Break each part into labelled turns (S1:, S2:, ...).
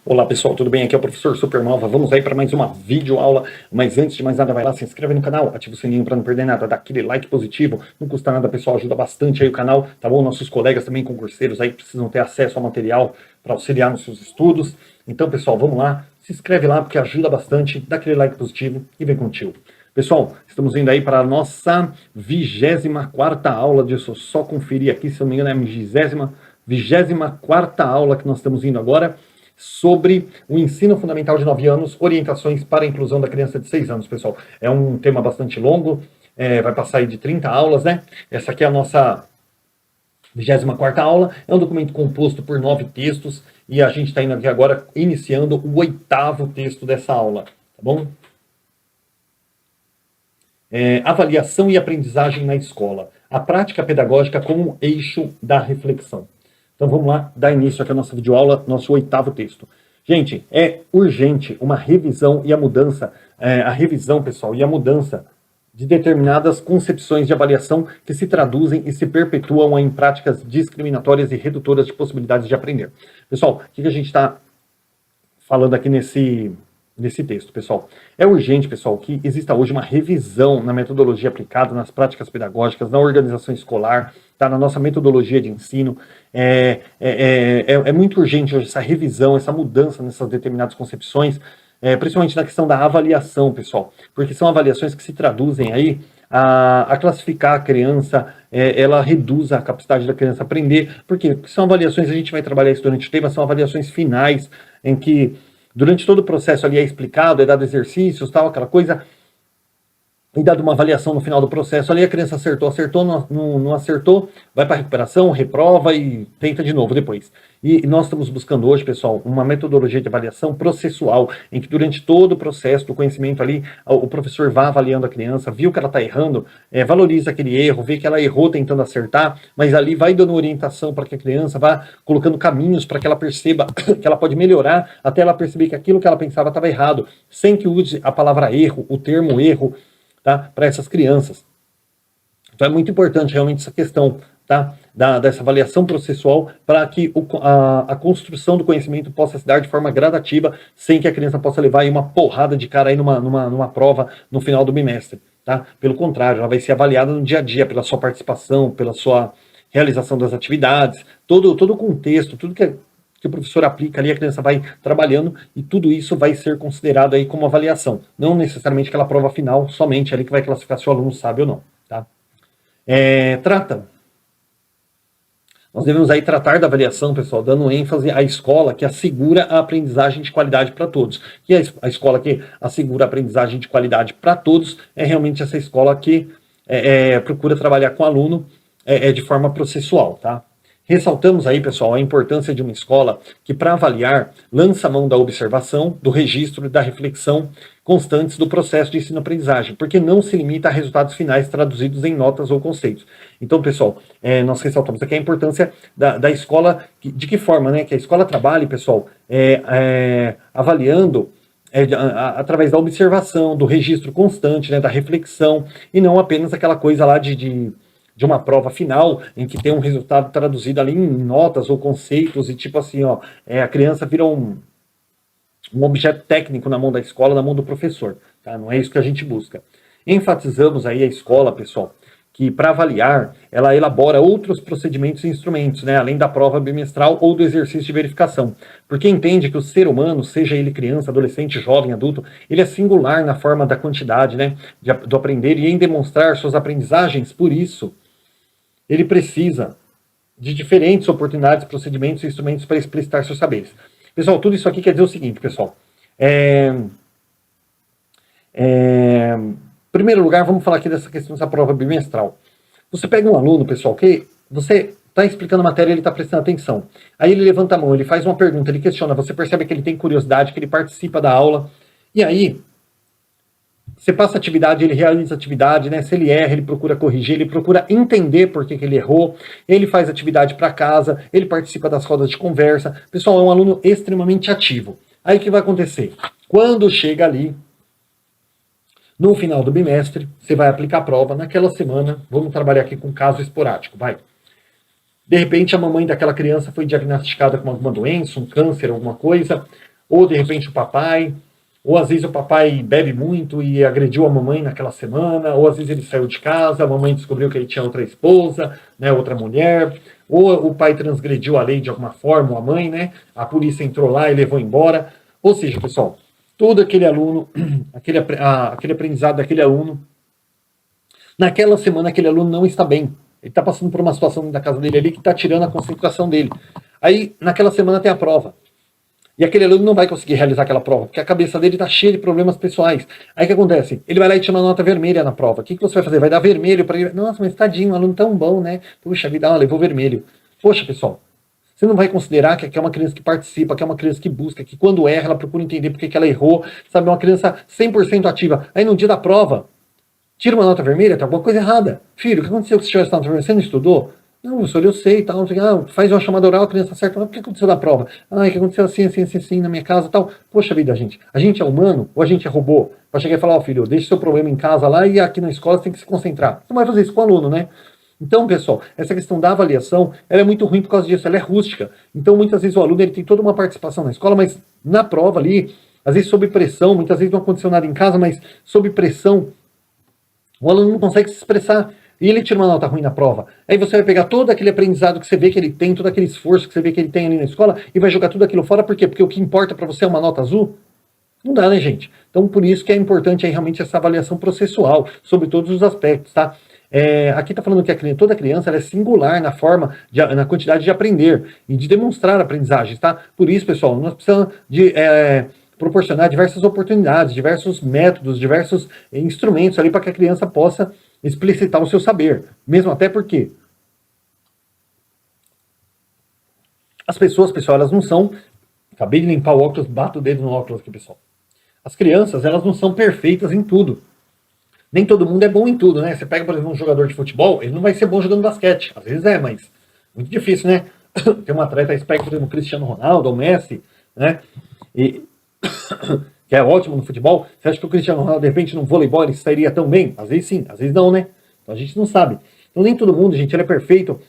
S1: Olá pessoal, tudo bem? Aqui é o professor Supernova. Vamos aí para mais uma videoaula, mas antes de mais nada, vai lá, se inscreve no canal, ativa o sininho para não perder nada, dá aquele like positivo, não custa nada pessoal, ajuda bastante aí o canal, tá bom? Nossos colegas também concurseiros aí precisam ter acesso ao material para auxiliar nos seus estudos. Então pessoal, vamos lá, se inscreve lá porque ajuda bastante, dá aquele like positivo e vem contigo. Pessoal, estamos indo aí para a nossa 24ª aula, deixa eu só conferir aqui, se eu não me engano é a 24ª aula que nós estamos indo agora, sobre o ensino fundamental de 9 anos, orientações para a inclusão da criança de 6 anos, pessoal. É um tema bastante longo, vai passar aí de 30 aulas, né? Essa aqui é a nossa 24ª aula, é um documento composto por 9 textos, e a gente está indo aqui agora, iniciando o 8º texto dessa aula, tá bom? Avaliação e aprendizagem na escola. A prática pedagógica como eixo da reflexão. Então vamos lá, dar início aqui à nossa videoaula, nosso 8º texto. Gente, é urgente uma revisão e a mudança, a revisão, pessoal, e a mudança de determinadas concepções de avaliação que se traduzem e se perpetuam em práticas discriminatórias e redutoras de possibilidades de aprender. Pessoal, o que a gente está falando aqui nesse texto, pessoal? É urgente, pessoal, que exista hoje uma revisão na metodologia aplicada, nas práticas pedagógicas, na organização escolar, tá? Na nossa metodologia de ensino. É muito urgente hoje essa revisão, essa mudança nessas determinadas concepções, principalmente na questão da avaliação, pessoal, porque são avaliações que se traduzem aí a classificar a criança, ela reduz a capacidade da criança aprender, porque são avaliações, a gente vai trabalhar isso durante o tema, são avaliações finais, em que durante todo o processo ali é explicado, é dado exercícios, tal, aquela coisa, e dado uma avaliação no final do processo ali, a criança acertou, não acertou, vai para a recuperação, reprova e tenta de novo depois. E nós estamos buscando hoje, pessoal, uma metodologia de avaliação processual, em que durante todo o processo do conhecimento ali, o professor vá avaliando a criança, viu que ela está errando, valoriza aquele erro, vê que ela errou tentando acertar, mas ali vai dando orientação para que a criança vá colocando caminhos para que ela perceba que ela pode melhorar, até ela perceber que aquilo que ela pensava estava errado, sem que use a palavra erro, o termo erro, tá? Para essas crianças. Então é muito importante realmente essa questão, tá? Dessa avaliação processual para que a construção do conhecimento possa se dar de forma gradativa, sem que a criança possa levar aí uma porrada de cara aí numa prova no final do bimestre. Tá? Pelo contrário, ela vai ser avaliada no dia a dia pela sua participação, pela sua realização das atividades, todo o contexto, tudo que o professor aplica ali, a criança vai trabalhando e tudo isso vai ser considerado aí como avaliação. Não necessariamente aquela prova final, somente ali que vai classificar se o aluno sabe ou não. Tá? Nós devemos aí tratar da avaliação, pessoal, dando ênfase à escola que assegura a aprendizagem de qualidade para todos. E a escola que assegura a aprendizagem de qualidade para todos é realmente essa escola que procura trabalhar com o aluno de forma processual, tá? Ressaltamos aí, pessoal, a importância de uma escola que, para avaliar, lança a mão da observação, do registro e da reflexão constantes do processo de ensino-aprendizagem, porque não se limita a resultados finais traduzidos em notas ou conceitos. Então, pessoal, nós ressaltamos aqui a importância da escola, de que forma, né? Que a escola trabalhe, pessoal, avaliando através da observação, do registro constante, né, da reflexão, e não apenas aquela coisa lá de uma prova final, em que tem um resultado traduzido ali em notas ou conceitos, e tipo assim, ó, a criança vira um objeto técnico na mão da escola, na mão do professor, tá? Não é isso que a gente busca. Enfatizamos aí a escola, pessoal, que para avaliar, ela elabora outros procedimentos e instrumentos, né, além da prova bimestral ou do exercício de verificação, porque entende que o ser humano, seja ele criança, adolescente, jovem, adulto, ele é singular na forma da quantidade, né, do aprender e em demonstrar suas aprendizagens, por isso, ele precisa de diferentes oportunidades, procedimentos e instrumentos para explicitar seus saberes. Pessoal, tudo isso aqui quer dizer o seguinte, pessoal. Em primeiro lugar, vamos falar aqui dessa questão dessa prova bimestral. Você pega um aluno, pessoal, que você está explicando a matéria, ele está prestando atenção. Aí ele levanta a mão, ele faz uma pergunta, ele questiona, você percebe que ele tem curiosidade, que ele participa da aula, e aí você passa a atividade, ele realiza a atividade, né? Se ele erra, ele procura corrigir, ele procura entender por que ele errou, ele faz atividade para casa, ele participa das rodas de conversa. Pessoal, é um aluno extremamente ativo. Aí o que vai acontecer? Quando chega ali, no final do bimestre, você vai aplicar a prova, naquela semana, vamos trabalhar aqui com caso esporádico, vai. De repente, a mamãe daquela criança foi diagnosticada com alguma doença, um câncer, alguma coisa. ou de repente o papai, ou às vezes o papai bebe muito e agrediu a mamãe naquela semana, ou às vezes ele saiu de casa, a mamãe descobriu que ele tinha outra esposa, né, outra mulher, ou o pai transgrediu a lei de alguma forma, ou a mãe, né, a polícia entrou lá e levou embora. Ou seja, pessoal, todo aquele aluno, aquele aprendizado daquele aluno, naquela semana aquele aluno não está bem. Ele está passando por uma situação da casa dele ali que está tirando a concentração dele. Aí, naquela semana tem a prova. E aquele aluno não vai conseguir realizar aquela prova, porque a cabeça dele está cheia de problemas pessoais. Aí o que acontece? Ele vai lá e tira uma nota vermelha na prova. O que você vai fazer? Vai dar vermelho para ele. Nossa, mas tadinho, um aluno tão bom, né? Puxa vida, levou vermelho. Poxa, pessoal, você não vai considerar que é uma criança que participa, que é uma criança que busca, que quando erra, ela procura entender por que ela errou, sabe? É uma criança 100% ativa. Aí no dia da prova, tira uma nota vermelha, tá alguma coisa errada. Filho, o que aconteceu que você tirou essa nota vermelha? Você não estudou? Não, professor, eu sei, tal. Faz uma chamada oral, a criança acerta. O que aconteceu na prova? O que aconteceu assim, na minha casa, tal. Poxa vida, gente. A gente é humano ou a gente é robô? Pra chegar e falar, filho, deixa seu problema em casa lá e aqui na escola você tem que se concentrar. Você não vai fazer isso com o aluno, né? Então, pessoal, essa questão da avaliação, ela é muito ruim por causa disso, ela é rústica. Então, muitas vezes o aluno ele tem toda uma participação na escola, mas na prova ali, às vezes sob pressão, muitas vezes não aconteceu nada em casa, mas sob pressão, o aluno não consegue se expressar. E ele tira uma nota ruim na prova. Aí você vai pegar todo aquele aprendizado que você vê que ele tem, todo aquele esforço que você vê que ele tem ali na escola, e vai jogar tudo aquilo fora. Por quê? Porque o que importa para você é uma nota azul? Não dá, né, gente? Então, por isso que é importante aí, realmente essa avaliação processual, sobre todos os aspectos, tá? Aqui está falando que toda criança ela é singular na quantidade de aprender e de demonstrar aprendizagens, tá? Por isso, pessoal, nós precisamos de proporcionar diversas oportunidades, diversos métodos, diversos instrumentos ali para que a criança possa explicitar o seu saber. Mesmo até porque as pessoas, pessoal, elas não são... Acabei de limpar o óculos, bato o dedo no óculos aqui, pessoal. As crianças, elas não são perfeitas em tudo. Nem todo mundo é bom em tudo, né? Você pega, por exemplo, um jogador de futebol, ele não vai ser bom jogando basquete. Às vezes mas muito difícil, né? Tem um atleta espectro como Cristiano Ronaldo, ou Messi, né? Que é ótimo no futebol. Você acha que o Cristiano Ronaldo, de repente, no voleibol, ele sairia tão bem? Às vezes sim, às vezes não, né? Então a gente não sabe. Então nem todo mundo, gente, ele é perfeito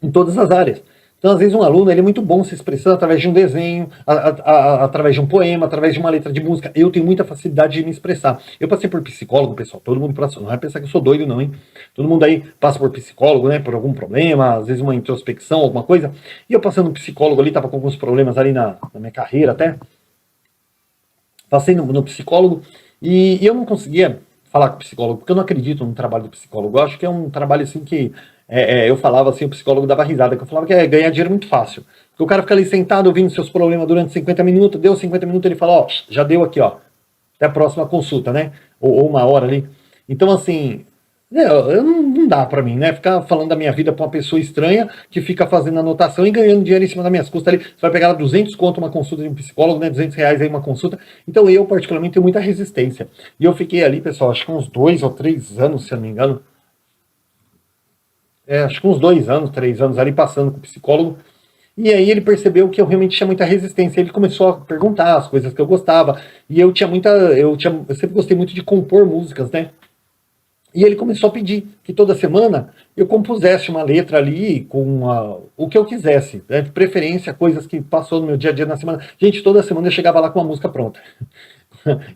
S1: em todas as áreas. Então, às vezes, um aluno ele é muito bom se expressando através de um desenho, através de um poema, através de uma letra de música. Eu tenho muita facilidade de me expressar. Eu passei por psicólogo, pessoal. Todo mundo passou. Não vai pensar que eu sou doido, não, hein? Todo mundo aí passa por psicólogo, né? Por algum problema, às vezes uma introspecção, alguma coisa. E eu passando no psicólogo ali, tava com alguns problemas ali na minha carreira até. Passei no psicólogo e eu não conseguia falar com o psicólogo, porque eu não acredito no trabalho do psicólogo. Eu acho que é um trabalho assim que... eu falava assim, o psicólogo dava risada, que eu falava que ganhar dinheiro muito fácil. Porque o cara fica ali sentado ouvindo seus problemas durante 50 minutos, deu 50 minutos, ele fala, ó, já deu aqui, ó, até a próxima consulta, né? Ou uma hora ali. Então, assim, não dá pra mim, né? Ficar falando da minha vida pra uma pessoa estranha que fica fazendo anotação e ganhando dinheiro em cima das minhas custas ali. Você vai pegar lá 200 conto uma consulta de um psicólogo, né? 200 reais aí uma consulta. Então, eu, particularmente, tenho muita resistência. E eu fiquei ali, pessoal, acho que uns 2 ou 3 anos, se eu não me engano, acho que uns 2 anos, 3 anos ali passando com o psicólogo, e aí ele percebeu que eu realmente tinha muita resistência. Ele começou a perguntar as coisas que eu gostava, e eu sempre gostei muito de compor músicas, né? E ele começou a pedir que toda semana eu compusesse uma letra ali com o que eu quisesse, né? De preferência, coisas que passou no meu dia a dia na semana. Gente, toda semana eu chegava lá com uma música pronta.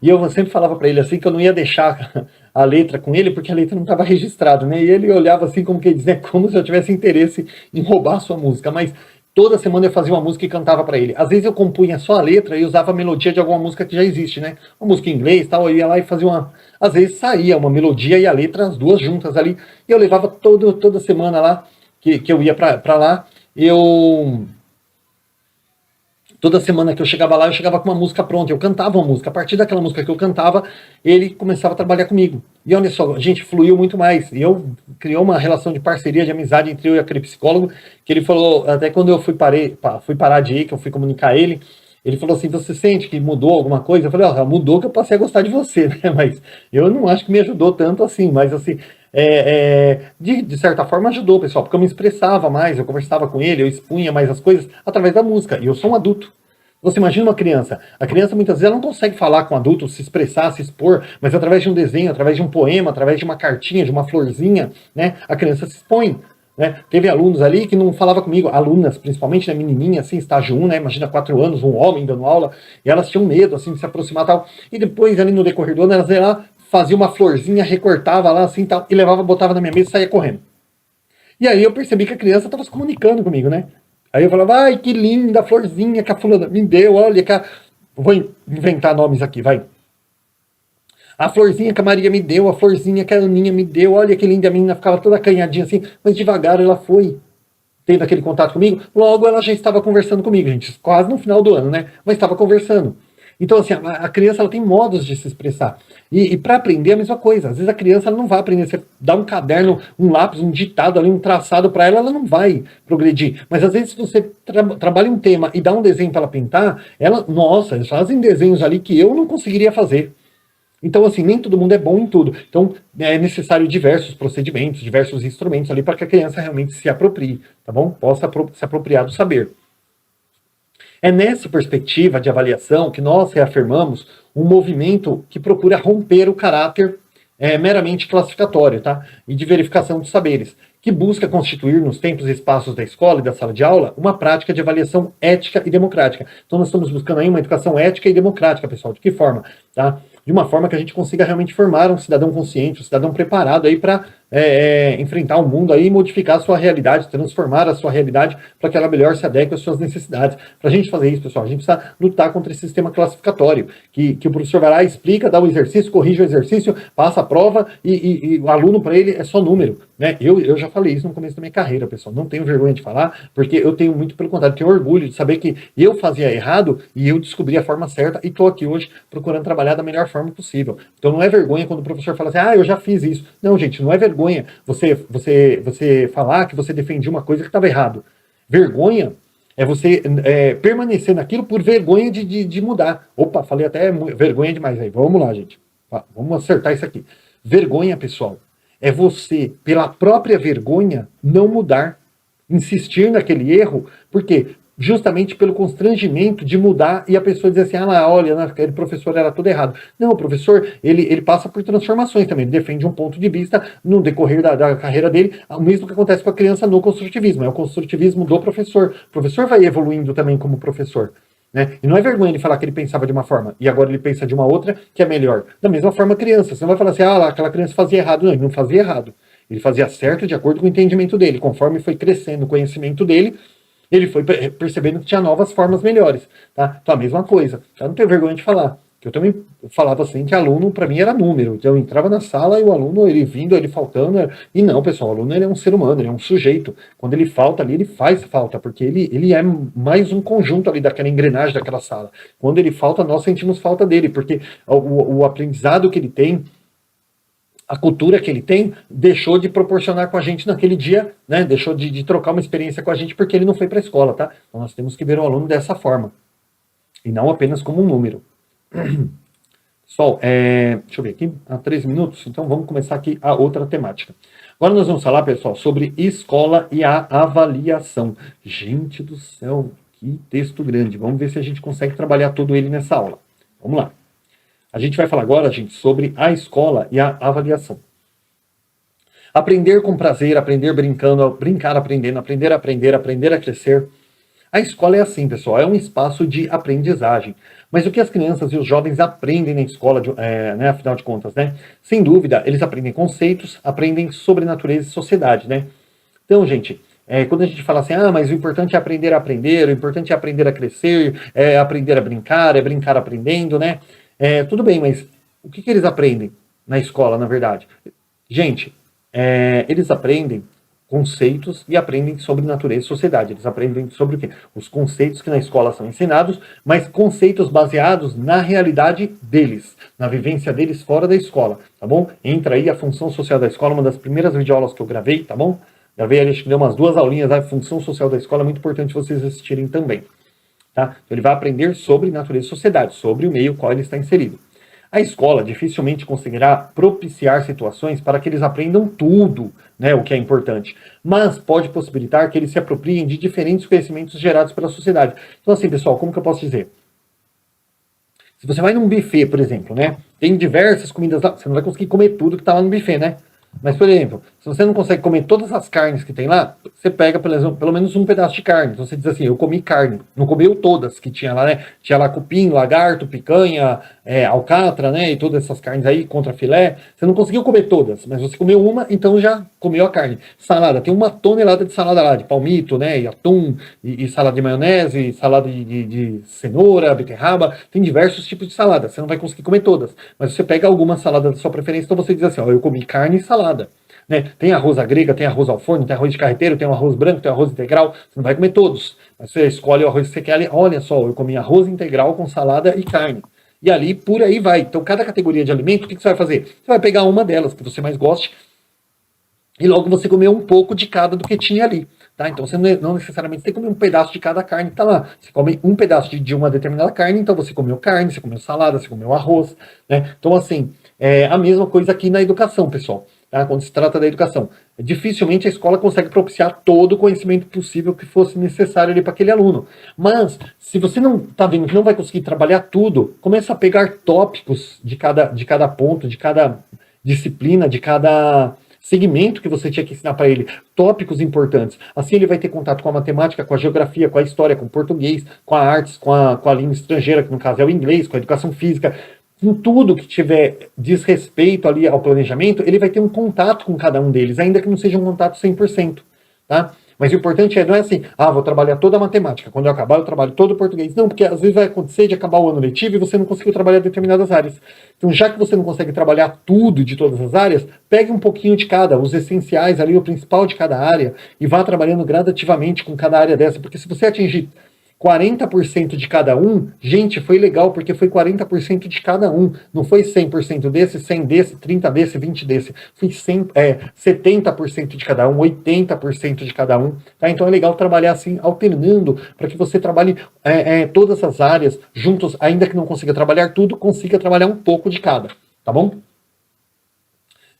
S1: E eu sempre falava para ele assim que eu não ia deixar a letra com ele, porque a letra não estava registrada, né? E ele olhava assim como que dizia, como se eu tivesse interesse em roubar a sua música. Mas toda semana eu fazia uma música e cantava para ele. Às vezes eu compunha só a letra e usava a melodia de alguma música que já existe, né? Uma música em inglês, tal, eu ia lá e fazia uma... Às vezes saía uma melodia e a letra, as duas juntas ali. E eu levava toda semana lá, que eu ia para lá, toda semana que eu chegava lá, eu chegava com uma música pronta, eu cantava uma música. A partir daquela música que eu cantava, ele começava a trabalhar comigo. E olha só, a gente fluiu muito mais. E eu criou uma relação de parceria, de amizade entre eu e aquele psicólogo, que ele falou, até quando eu fui parar de ir, que eu fui comunicar ele falou assim, você sente que mudou alguma coisa? Eu falei, mudou que eu passei a gostar de você, né? Mas eu não acho que me ajudou tanto assim, mas assim, de certa forma ajudou, pessoal, porque eu me expressava mais, eu conversava com ele, eu expunha mais as coisas através da música, e eu sou um adulto. Você imagina uma criança, a criança muitas vezes ela não consegue falar com o adulto, se expressar, se expor, mas através de um desenho, através de um poema, através de uma cartinha, de uma florzinha, né, a criança se expõe. né? Teve alunos ali que não falavam comigo, alunas, principalmente, né, menininha, assim, estágio 1, né? Imagina 4 anos, um homem dando aula, e elas tinham medo, assim, de se aproximar e tal. E depois, ali no decorrer do ano, elas iam lá, fazia uma florzinha, recortava lá, assim, tal, e levava, botava na minha mesa e saía correndo. E aí eu percebi que a criança estava se comunicando comigo, né? Aí eu falava, ai, que linda a florzinha que a fulana me deu, olha que a... Vou inventar nomes aqui, vai. A florzinha que a Maria me deu, a florzinha que a Aninha me deu, olha que linda, a menina ficava toda acanhadinha assim, mas devagar ela foi tendo aquele contato comigo, logo ela já estava conversando comigo, gente, quase no final do ano, né? Mas estava conversando. Então, assim, a criança ela tem modos de se expressar. E para aprender é a mesma coisa. Às vezes a criança ela não vai aprender. Você dá um caderno, um lápis, um ditado ali, um traçado para ela, ela não vai progredir. Mas às vezes se você trabalha um tema e dá um desenho para ela pintar, ela, nossa, eles fazem desenhos ali que eu não conseguiria fazer. Então, assim, nem todo mundo é bom em tudo. Então, é necessário diversos procedimentos, diversos instrumentos ali para que a criança realmente se aproprie, tá bom? Possa se apropriar do saber. É nessa perspectiva de avaliação que nós reafirmamos um movimento que procura romper o caráter meramente classificatório, tá? E de verificação dos saberes, que busca constituir nos tempos e espaços da escola e da sala de aula uma prática de avaliação ética e democrática. Então nós estamos buscando aí uma educação ética e democrática, pessoal. De que forma? Tá? De uma forma que a gente consiga realmente formar um cidadão consciente, um cidadão preparado aí para enfrentar o mundo aí e modificar a sua realidade, transformar a sua realidade para que ela melhor se adeque às suas necessidades. Para a gente fazer isso, pessoal, a gente precisa lutar contra esse sistema classificatório, que o professor vai lá, explica, dá o exercício, corrige o exercício, passa a prova e o aluno para ele é só número. Né? Eu já falei isso no começo da minha carreira, pessoal. Não tenho vergonha de falar, porque eu tenho muito pelo contrário, tenho orgulho de saber que eu fazia errado e eu descobri a forma certa e estou aqui hoje procurando trabalhar da melhor forma possível. Então não é vergonha quando o professor fala assim, eu já fiz isso. Não, gente, não é vergonha você falar que você defendia uma coisa que estava errado. Vergonha é você permanecer naquilo por vergonha de mudar. Opa, falei até vergonha demais aí. Vamos lá, gente. Vamos acertar isso aqui. Vergonha, pessoal, é você, pela própria vergonha, não mudar. Insistir naquele erro, porque justamente pelo constrangimento de mudar e a pessoa dizer assim, olha, aquele professor era tudo errado. Não, o professor, ele passa por transformações também, ele defende um ponto de vista no decorrer da carreira dele, o mesmo que acontece com a criança no construtivismo, é o construtivismo do professor. O professor vai evoluindo também como professor. Né? E não é vergonha ele falar que ele pensava de uma forma e agora ele pensa de uma outra que é melhor. Da mesma forma, criança. Você não vai falar assim, aquela criança fazia errado. Não, ele não fazia errado. Ele fazia certo de acordo com o entendimento dele. Conforme foi crescendo o conhecimento dele, ele foi percebendo que tinha novas formas melhores. Tá? Então a mesma coisa. Eu não tenho vergonha de falar. Eu também falava assim que aluno para mim era número. Eu entrava na sala e o aluno, ele vindo, ele faltando. E não, pessoal, o aluno ele é um ser humano, ele é um sujeito. Quando ele falta ali, ele faz falta, porque ele é mais um conjunto ali daquela engrenagem daquela sala. Quando ele falta, nós sentimos falta dele, porque o aprendizado que ele tem, a cultura que ele tem, deixou de proporcionar com a gente naquele dia, né? Deixou de trocar uma experiência com a gente porque ele não foi para a escola, tá? Então nós temos que ver o aluno dessa forma. E não apenas como um número. Pessoal, deixa eu ver aqui, há 13 minutos, então vamos começar aqui a outra temática. Agora nós vamos falar, pessoal, sobre escola e a avaliação. Gente do céu, que texto grande. Vamos ver se a gente consegue trabalhar todo ele nessa aula. Vamos lá. A gente vai falar agora, gente, sobre a escola e a avaliação. Aprender com prazer, aprender brincando, brincar aprendendo, aprender a aprender, aprender a crescer. A escola é assim, pessoal, é um espaço de aprendizagem. Mas o que as crianças e os jovens aprendem na escola, né, afinal de contas, né? Sem dúvida, eles aprendem conceitos, aprendem sobre natureza e sociedade, né? Então, gente, quando a gente fala assim, mas o importante é aprender a aprender, o importante é aprender a crescer, é aprender a brincar, é brincar aprendendo, né? Tudo bem, mas o que eles aprendem na escola, na verdade? Gente, eles aprendem conceitos e aprendem sobre natureza e sociedade. Eles aprendem sobre o quê? Os conceitos que na escola são ensinados, mas conceitos baseados na realidade deles, na vivência deles fora da escola, tá bom? Entra aí a função social da escola, uma das primeiras videoaulas que eu gravei, tá bom? Gravei, acho que deu umas 2 aulinhas, a função social da escola, é muito importante vocês assistirem também. Tá? Então ele vai aprender sobre natureza e sociedade, sobre o meio qual ele está inserido. A escola dificilmente conseguirá propiciar situações para que eles aprendam tudo, né, o que é importante, mas pode possibilitar que eles se apropriem de diferentes conhecimentos gerados pela sociedade. Então assim, pessoal, como que eu posso dizer? Se você vai num buffet, por exemplo, né, tem diversas comidas lá, você não vai conseguir comer tudo que está lá no buffet, né? Mas, por exemplo, se você não consegue comer todas as carnes que tem lá, você pega pelo menos um pedaço de carne. Então você diz assim, eu comi carne. Não comeu todas que tinha lá, né? Tinha lá cupim, lagarto, picanha, alcatra, né? E todas essas carnes aí, contra filé. Você não conseguiu comer todas, mas você comeu uma, então já comeu a carne. Salada, tem 1 tonelada de salada lá, de palmito, né? E atum, e salada de maionese, salada de cenoura, beterraba. Tem diversos tipos de salada. Você não vai conseguir comer todas. Mas você pega alguma salada da sua preferência, então você diz assim, ó, eu comi carne e salada. Né? Tem arroz à grega, tem arroz ao forno, tem arroz de carreteiro, tem um arroz branco, tem arroz integral. Você não vai comer todos. Mas você escolhe o arroz que você quer ali. Olha só, eu comi arroz integral com salada e carne. E ali, por aí vai. Então, cada categoria de alimento, o que você vai fazer? Você vai pegar uma delas que você mais goste e logo você comeu um pouco de cada do que tinha ali. Tá? Então, você não necessariamente tem que comer um pedaço de cada carne que está lá. Você come um pedaço de uma determinada carne, então você comeu carne, você comeu salada, você comeu arroz. Né? Então, assim, é a mesma coisa aqui na educação, pessoal. Tá? Quando se trata da educação. Dificilmente a escola consegue propiciar todo o conhecimento possível que fosse necessário ali para aquele aluno. Mas, se você não está vendo que não vai conseguir trabalhar tudo, começa a pegar tópicos de cada ponto, de cada disciplina, de cada segmento que você tinha que ensinar para ele, tópicos importantes. Assim ele vai ter contato com a matemática, com a geografia, com a história, com o português, com a artes, com a língua estrangeira, que no caso é o inglês, com a educação física. Em tudo que tiver desrespeito ali ao planejamento, ele vai ter um contato com cada um deles, ainda que não seja um contato 100%, tá? Mas o importante não é assim, vou trabalhar toda a matemática, quando eu acabar eu trabalho todo o português. Não, porque às vezes vai acontecer de acabar o ano letivo e você não conseguiu trabalhar determinadas áreas. Então, já que você não consegue trabalhar tudo de todas as áreas, pegue um pouquinho de cada, os essenciais ali, o principal de cada área, e vá trabalhando gradativamente com cada área dessa, porque se você atingir 40% de cada um, gente, foi legal, porque foi 40% de cada um. Não foi 100% desse, 100 desse, 30 desse, 20 desse. Foi 70% de cada um, 80% de cada um. Tá? Então é legal trabalhar assim, alternando, para que você trabalhe todas as áreas juntos, ainda que não consiga trabalhar tudo, consiga trabalhar um pouco de cada. Tá bom?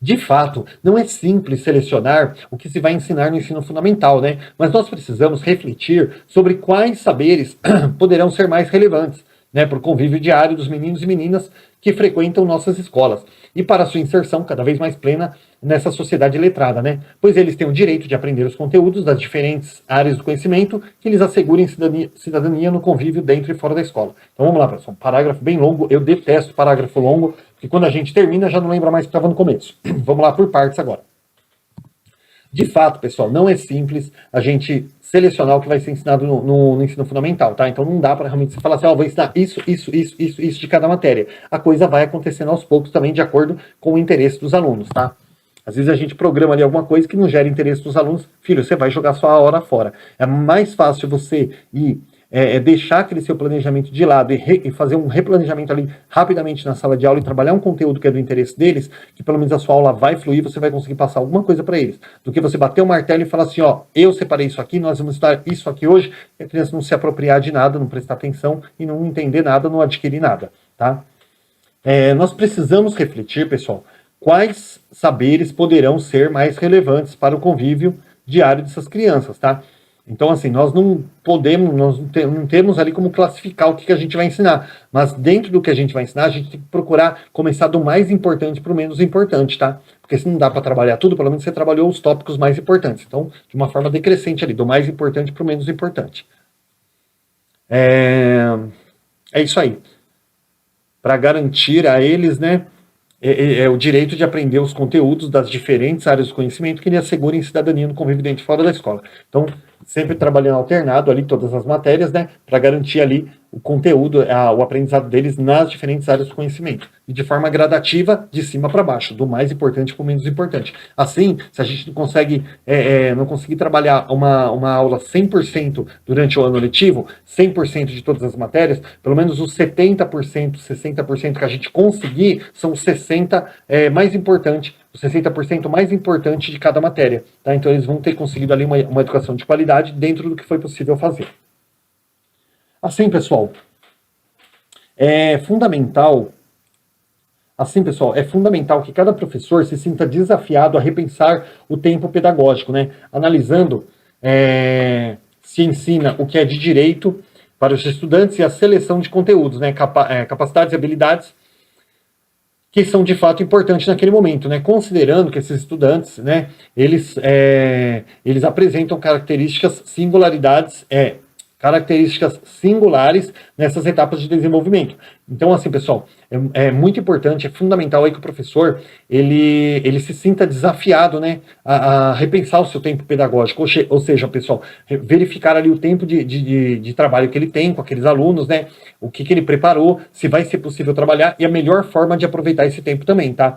S1: De fato, não é simples selecionar o que se vai ensinar no ensino fundamental, né? Mas nós precisamos refletir sobre quais saberes poderão ser mais relevantes, né, para o convívio diário dos meninos e meninas que frequentam nossas escolas e para a sua inserção cada vez mais plena nessa sociedade letrada, né? Pois eles têm o direito de aprender os conteúdos das diferentes áreas do conhecimento que lhes assegurem cidadania no convívio dentro e fora da escola. Então vamos lá, pessoal. Um parágrafo bem longo. Eu detesto parágrafo longo, porque quando a gente termina já não lembra mais o que estava no começo. Vamos lá por partes agora. De fato, pessoal, não é simples a gente selecionar o que vai ser ensinado no ensino fundamental, tá? Então não dá para realmente você falar assim, vou ensinar isso de cada matéria. A coisa vai acontecendo aos poucos também de acordo com o interesse dos alunos, tá? Às vezes a gente programa ali alguma coisa que não gera interesse dos alunos. Filho, você vai jogar sua hora fora. É mais fácil você ir deixar aquele seu planejamento de lado e fazer um replanejamento ali rapidamente na sala de aula e trabalhar um conteúdo que é do interesse deles, que pelo menos a sua aula vai fluir, você vai conseguir passar alguma coisa para eles, do que você bater o martelo e falar assim, eu separei isso aqui, nós vamos estudar isso aqui hoje, e a criança não se apropriar de nada, não prestar atenção e não entender nada, não adquirir nada, tá? Nós precisamos refletir, pessoal, quais saberes poderão ser mais relevantes para o convívio diário dessas crianças, tá? Então, assim, nós não podemos, não temos ali como classificar o que a gente vai ensinar. Mas dentro do que a gente vai ensinar, a gente tem que procurar começar do mais importante para o menos importante, tá? Porque se não dá para trabalhar tudo, pelo menos você trabalhou os tópicos mais importantes. Então, de uma forma decrescente ali, do mais importante para o menos importante. É isso aí. Para garantir a eles, né, o direito de aprender os conteúdos das diferentes áreas do conhecimento que lhe assegurem cidadania no convívio dentro e fora da escola. Então, sempre trabalhando alternado ali todas as matérias, né, para garantir ali o conteúdo, o aprendizado deles nas diferentes áreas do conhecimento. E de forma gradativa, de cima para baixo, do mais importante para o menos importante. Assim, se a gente não consegue, não conseguir trabalhar uma aula 100% durante o ano letivo, 100% de todas as matérias, pelo menos os 70%, 60% que a gente conseguir, são os 60% mais importantes, os 60% mais importante de cada matéria. Tá? Então eles vão ter conseguido ali uma educação de qualidade dentro do que foi possível fazer. Assim, pessoal, é fundamental que cada professor se sinta desafiado a repensar o tempo pedagógico, né? Analisando se ensina o que é de direito para os estudantes e a seleção de conteúdos, né? Capacidades e habilidades que são de fato importantes naquele momento, né? Considerando que esses estudantes, né, eles apresentam características singulares nessas etapas de desenvolvimento. Então, assim, pessoal, é muito importante, é fundamental aí que o professor ele se sinta desafiado, né, a repensar o seu tempo pedagógico, ou seja, pessoal, verificar ali o tempo de trabalho que ele tem com aqueles alunos, né, o que ele preparou, se vai ser possível trabalhar e a melhor forma de aproveitar esse tempo também, tá?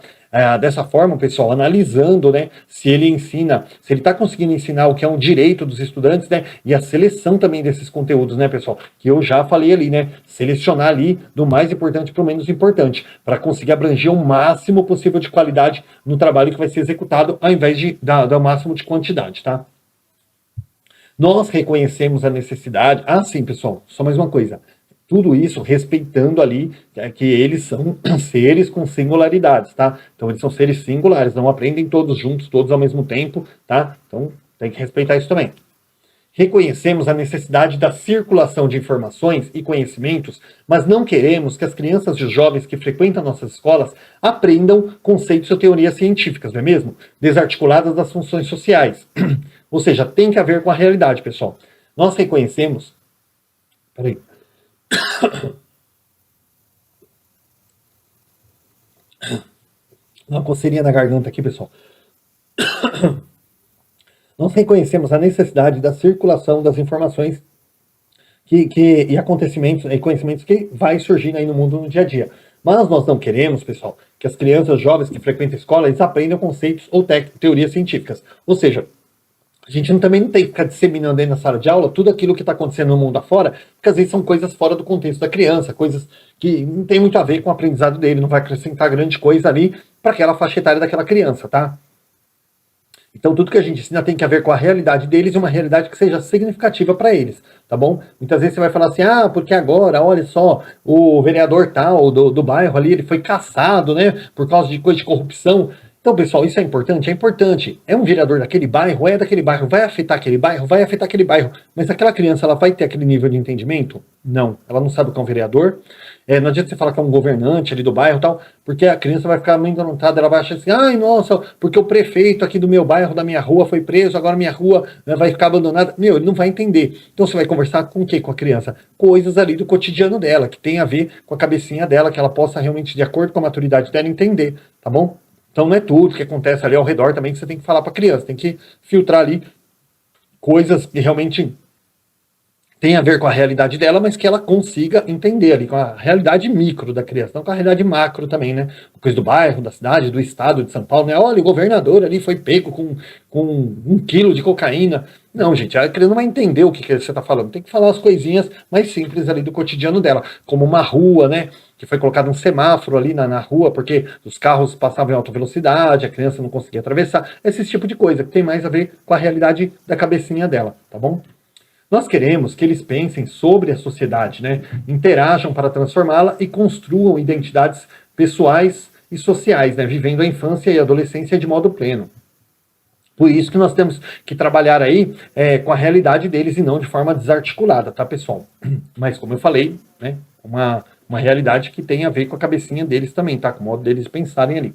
S1: Dessa forma, pessoal, analisando, né, se ele está conseguindo ensinar o que é um direito dos estudantes, né, e a seleção também desses conteúdos, né, pessoal, que eu já falei ali, né, selecionar ali do mais importante para o menos importante, para conseguir abranger o máximo possível de qualidade no trabalho que vai ser executado, ao invés de dar o máximo de quantidade, tá? Nós reconhecemos a necessidade. Ah, sim, pessoal, só mais uma coisa. Tudo isso respeitando ali que eles são seres com singularidades, tá? Então eles são seres singulares, não aprendem todos juntos, todos ao mesmo tempo, tá? Então tem que respeitar isso também. Reconhecemos a necessidade da circulação de informações e conhecimentos, mas não queremos que as crianças e os jovens que frequentam nossas escolas aprendam conceitos ou teorias científicas, não é mesmo? Desarticuladas das funções sociais. Ou seja, tem que haver com a realidade, pessoal. Nós reconhecemos... Peraí. Uma coceirinha na garganta aqui, pessoal. Nós reconhecemos a necessidade da circulação das informações e acontecimentos e conhecimentos que vai surgindo aí no mundo no dia a dia. Mas nós não queremos, pessoal, que as crianças jovens que frequentam a escola, eles aprendam conceitos ou teorias científicas. Ou seja, a gente também não tem que ficar disseminando aí na sala de aula tudo aquilo que está acontecendo no mundo afora, porque às vezes são coisas fora do contexto da criança, coisas que não tem muito a ver com o aprendizado dele, não vai acrescentar grande coisa ali para aquela faixa etária daquela criança, tá? Então tudo que a gente ensina tem que ver com a realidade deles e uma realidade que seja significativa para eles, tá bom? Muitas vezes você vai falar assim, porque agora, olha só, o vereador tal do bairro ali, ele foi cassado, né, por causa de coisa de corrupção. Então, pessoal, isso é importante? É importante. É um vereador daquele bairro? É daquele bairro? Vai afetar aquele bairro? Vai afetar aquele bairro. Mas aquela criança, ela vai ter aquele nível de entendimento? Não. Ela não sabe o que é um vereador. Não adianta você falar que é um governante ali do bairro e tal, porque a criança vai ficar muito anotada, ela vai achar assim, ai, nossa, porque o prefeito aqui do meu bairro, da minha rua, foi preso, agora minha rua, né, vai ficar abandonada. Meu, ele não vai entender. Então você vai conversar com o quê? Com a criança? Coisas ali do cotidiano dela, que tem a ver com a cabecinha dela, que ela possa realmente, de acordo com a maturidade dela, entender, tá bom? Então não é tudo que acontece ali ao redor também que você tem que falar para a criança, tem que filtrar ali coisas que realmente tem a ver com a realidade dela, mas que ela consiga entender ali, com a realidade micro da criança, não com a realidade macro também, né? Coisa do bairro, da cidade, do estado de São Paulo, né? Olha, o governador ali foi pego com 1 quilo de cocaína. Não, gente, a criança não vai entender o que você está falando. Tem que falar as coisinhas mais simples ali do cotidiano dela, como uma rua, né? Que foi colocado um semáforo ali na rua, porque os carros passavam em alta velocidade, a criança não conseguia atravessar. Esse tipo de coisa, que tem mais a ver com a realidade da cabecinha dela, tá bom? Nós queremos que eles pensem sobre a sociedade, né? Interajam para transformá-la e construam identidades pessoais e sociais, né? Vivendo a infância e a adolescência de modo pleno. Por isso que nós temos que trabalhar aí com a realidade deles e não de forma desarticulada, tá, pessoal? Mas, como eu falei, né? Uma realidade que tem a ver com a cabecinha deles também, tá? Com o modo deles pensarem ali.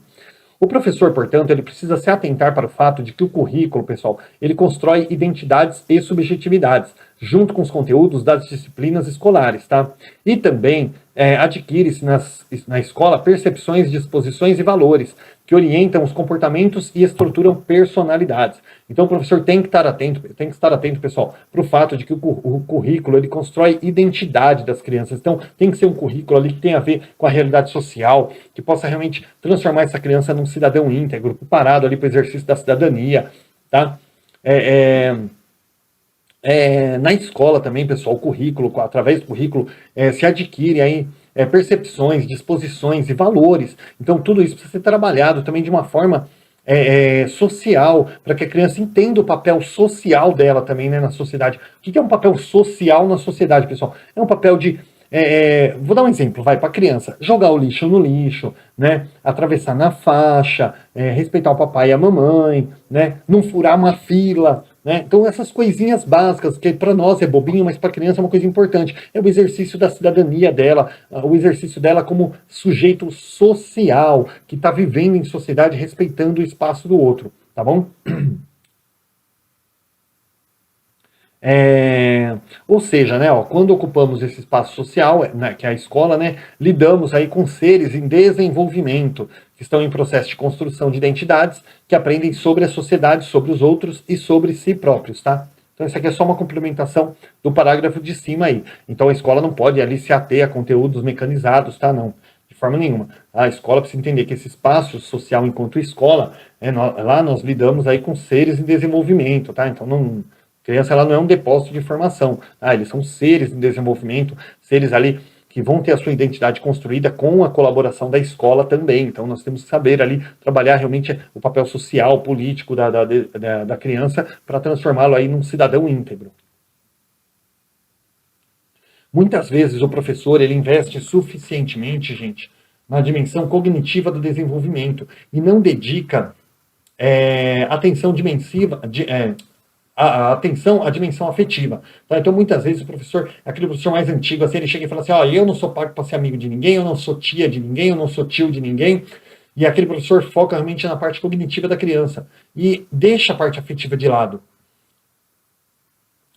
S1: O professor, portanto, ele precisa se atentar para o fato de que o currículo, pessoal, ele constrói identidades e subjetividades, junto com os conteúdos das disciplinas escolares, tá? E também adquire-se na escola percepções, disposições e valores que orientam os comportamentos e estruturam personalidades. Então o professor tem que estar atento, pessoal, para o fato de que o currículo ele constrói identidade das crianças. Então tem que ser um currículo ali que tenha a ver com a realidade social, que possa realmente transformar essa criança num cidadão íntegro, preparado ali para o exercício da cidadania, tá? Na escola também, pessoal, o currículo, através do currículo, se adquire aí percepções, disposições e valores. Então, tudo isso precisa ser trabalhado também de uma forma social, para que a criança entenda o papel social dela também, né, na sociedade. O que é um papel social na sociedade, pessoal? É um papel de... vou dar um exemplo, vai, para a criança. Jogar o lixo no lixo, né? Atravessar na faixa, respeitar o papai e a mamãe, né? Não furar uma fila, né? Então essas coisinhas básicas, que para nós é bobinho, mas para a criança é uma coisa importante, é o exercício da cidadania dela, o exercício dela como sujeito social, que está vivendo em sociedade, respeitando o espaço do outro, tá bom? Ou seja, né, ó, quando ocupamos esse espaço social, né, que é a escola, né, lidamos aí com seres em desenvolvimento, que estão em processo de construção de identidades, que aprendem sobre a sociedade, sobre os outros e sobre si próprios, tá? Então isso aqui é só uma complementação do parágrafo de cima aí. Então a escola não pode ali se ater a conteúdos mecanizados, tá? Não, de forma nenhuma. A escola precisa entender que esse espaço social enquanto escola, lá nós lidamos aí com seres em desenvolvimento, tá? Então não... Criança, ela não é um depósito de informação. Eles são seres em desenvolvimento, seres ali que vão ter a sua identidade construída com a colaboração da escola também. Então, nós temos que saber ali trabalhar realmente o papel social, político da criança para transformá-lo aí num cidadão íntegro. Muitas vezes o professor, ele investe suficientemente, gente, na dimensão cognitiva do desenvolvimento e não dedica atenção dimensiva... a atenção à dimensão afetiva. Tá? Então, muitas vezes, o professor, aquele professor mais antigo, assim, ele chega e fala assim, eu não sou pago para ser amigo de ninguém, eu não sou tia de ninguém, eu não sou tio de ninguém, e aquele professor foca realmente na parte cognitiva da criança, e deixa a parte afetiva de lado.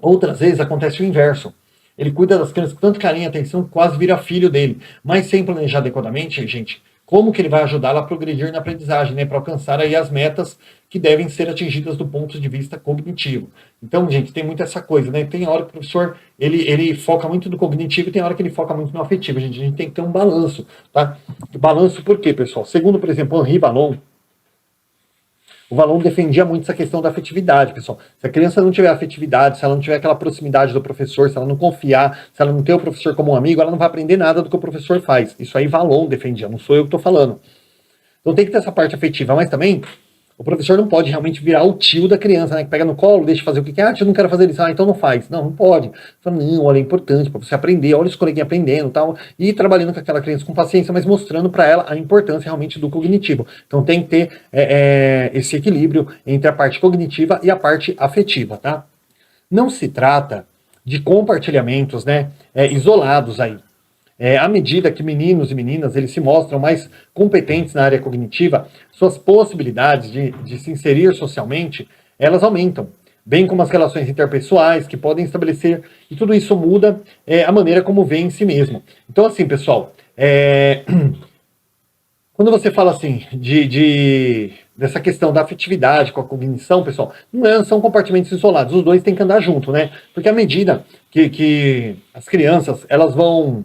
S1: Outras vezes, acontece o inverso. Ele cuida das crianças com tanto carinho e atenção, quase vira filho dele, mas sem planejar adequadamente, gente, como que ele vai ajudá-la a progredir na aprendizagem, né, para alcançar aí as metas que devem ser atingidas do ponto de vista cognitivo. Então, gente, tem muito essa coisa, né? Tem hora que o professor, ele foca muito no cognitivo e tem hora que ele foca muito no afetivo. A gente tem que ter um balanço, tá? Balanço por quê, pessoal? Segundo, por exemplo, Henri Vallon, o Vallon defendia muito essa questão da afetividade, pessoal. Se a criança não tiver afetividade, se ela não tiver aquela proximidade do professor, se ela não confiar, se ela não ter o professor como um amigo, ela não vai aprender nada do que o professor faz. Isso aí Vallon defendia, não sou eu que estou falando. Então tem que ter essa parte afetiva, mas também o professor não pode realmente virar o tio da criança, né? Que pega no colo, deixa fazer o que quer, tio, não quero fazer isso, então não faz. Não, não pode. Fala, não, olha, é importante para você aprender, olha os coleguinhas aprendendo e tal, e trabalhando com aquela criança com paciência, mas mostrando para ela a importância realmente do cognitivo. Então tem que ter esse equilíbrio entre a parte cognitiva e a parte afetiva, tá? Não se trata de compartilhamentos, né, isolados aí. À medida que meninos e meninas eles se mostram mais competentes na área cognitiva, suas possibilidades de se inserir socialmente, elas aumentam, bem como as relações interpessoais que podem estabelecer, e tudo isso muda a maneira como vê em si mesmo. Então, assim, pessoal, quando você fala assim dessa questão da afetividade com a cognição, pessoal, não são compartimentos isolados, os dois têm que andar junto, né? Porque à medida que as crianças elas vão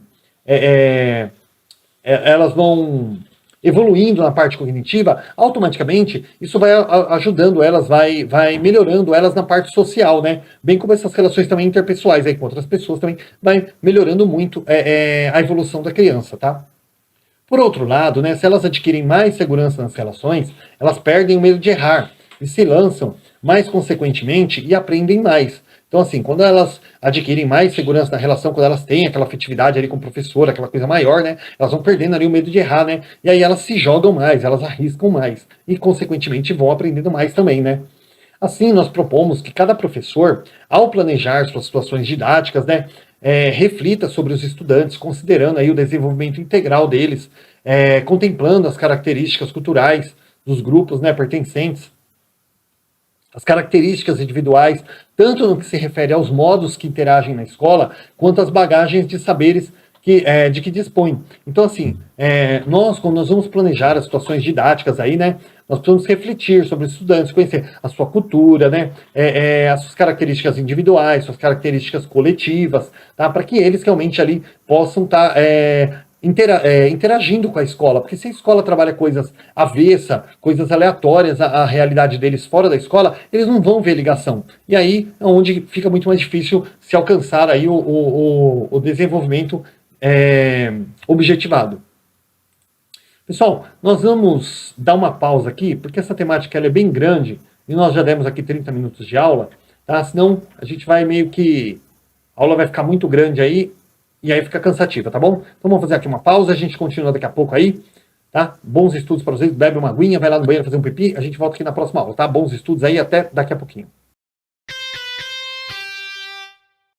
S1: evoluindo na parte cognitiva, automaticamente isso vai ajudando elas, vai melhorando elas na parte social, né? Bem como essas relações também interpessoais aí com outras pessoas também vai melhorando muito a evolução da criança, tá? Por outro lado, né, se elas adquirem mais segurança nas relações, elas perdem o medo de errar e se lançam mais consequentemente e aprendem mais. Então, assim, quando elas adquirem mais segurança na relação, quando elas têm aquela afetividade ali com o professor, aquela coisa maior, né? Elas vão perdendo ali o medo de errar, né? E aí elas se jogam mais, elas arriscam mais. E, consequentemente, vão aprendendo mais também, né? Assim, nós propomos que cada professor, ao planejar suas situações didáticas, né? Reflita sobre os estudantes, considerando aí o desenvolvimento integral deles, contemplando as características culturais dos grupos, né, pertencentes, as características individuais, tanto no que se refere aos modos que interagem na escola, quanto às bagagens de saberes de que dispõem. Então, assim, quando nós vamos planejar as situações didáticas aí, né, nós precisamos refletir sobre os estudantes, conhecer a sua cultura, né, as suas características individuais, suas características coletivas, tá, para que eles realmente ali possam estar interagindo com a escola, porque se a escola trabalha coisas avessa, coisas aleatórias à realidade deles fora da escola, eles não vão ver ligação. E aí é onde fica muito mais difícil se alcançar aí o desenvolvimento objetivado. Pessoal, nós vamos dar uma pausa aqui, porque essa temática ela é bem grande, e nós já demos aqui 30 minutos de aula, tá? Senão a gente vai meio que... A aula vai ficar muito grande aí, e aí fica cansativa, tá bom? Então vamos fazer aqui uma pausa, a gente continua daqui a pouco aí, tá? Bons estudos para vocês, bebe uma aguinha, vai lá no banheiro fazer um pipi, a gente volta aqui na próxima aula, tá? Bons estudos aí, até daqui a pouquinho.